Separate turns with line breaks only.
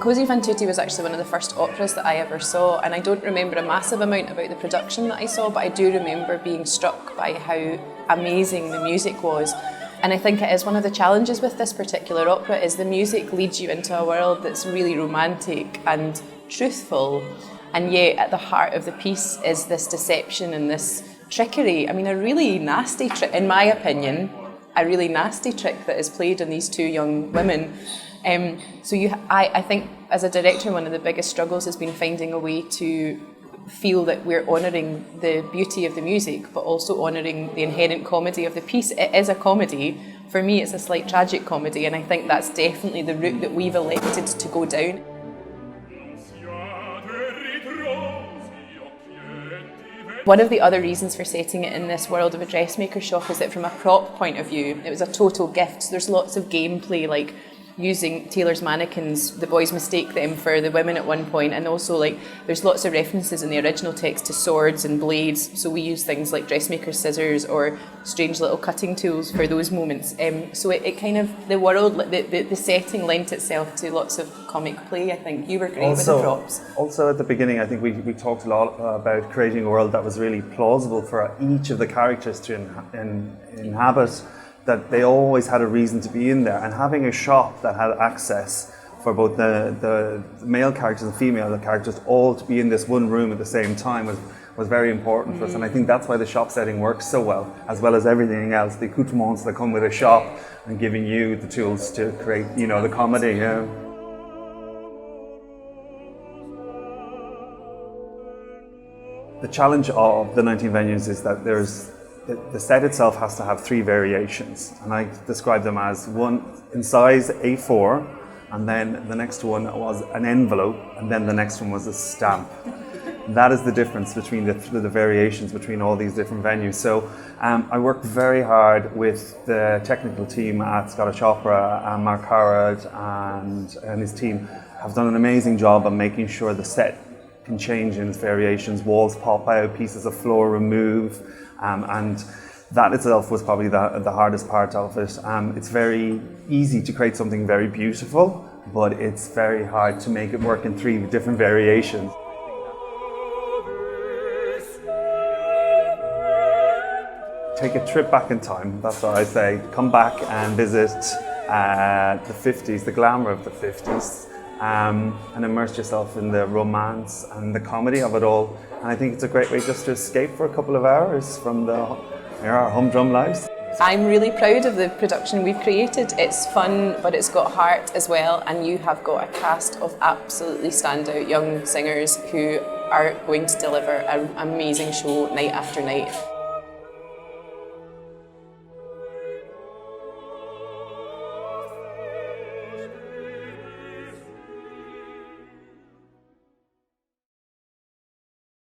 Così fan tutte was actually one of the first operas that I ever saw, and I don't remember a massive amount about the production that I saw, but I do remember being struck by how amazing the music was. And I think it is one of the challenges with this particular opera is the music leads you into a world that's really romantic and truthful, and yet at the heart of the piece is this deception and this trickery. I mean, a really nasty trick, in my opinion, a really nasty trick that is played on these two young women. I think as a director, one of the biggest struggles has been finding a way to feel that we're honouring the beauty of the music, but also honouring the inherent comedy of the piece. It is a comedy. For me, it's a slight tragic comedy, and I think that's definitely the route that we've elected to go down. One of the other reasons for setting it in this world of a dressmaker shop is that from a prop point of view, it was a total gift. So there's lots of gameplay, like using Taylor's mannequins, the boys mistake them for the women at one point, and also like there's lots of references in the original text to swords and blades, so we use things like dressmaker's scissors or strange little cutting tools for those moments. So it kind of, the world, the setting lent itself to lots of comic play. I think you were great with the props.
Also at the beginning, I think we talked a lot about creating a world that was really plausible for each of the characters to inhabit, that they always had a reason to be in there, and having a shop that had access for both the male characters and female characters all to be in this one room at the same time was very important for us, and I think that's why the shop setting works so well as everything else, the accoutrements that come with a shop and giving you the tools to create, you know, the comedy. Yeah. The challenge of the 19 venues is that the set itself has to have 3 variations, and I describe them as one in size A4, and then the next one was an envelope, and then the next one was a stamp. That is the difference between the variations between all these different venues. So I worked very hard with the technical team at Scottish Opera, and Mark Howard and his team have done an amazing job of making sure the set can change in its variations. Walls pop out, pieces of floor remove, and that itself was probably the hardest part of it. It's very easy to create something very beautiful, but it's very hard to make it work in 3 different variations. Take a trip back in time, that's what I say. Come back and visit the 50s, the glamour of the 50s, and immerse yourself in the romance and the comedy of it all. And I think it's a great way just to escape for a couple of hours from our humdrum lives.
I'm really proud of the production we've created. It's fun, but it's got heart as well, and you have got a cast of absolutely standout young singers who are going to deliver an amazing show night after night.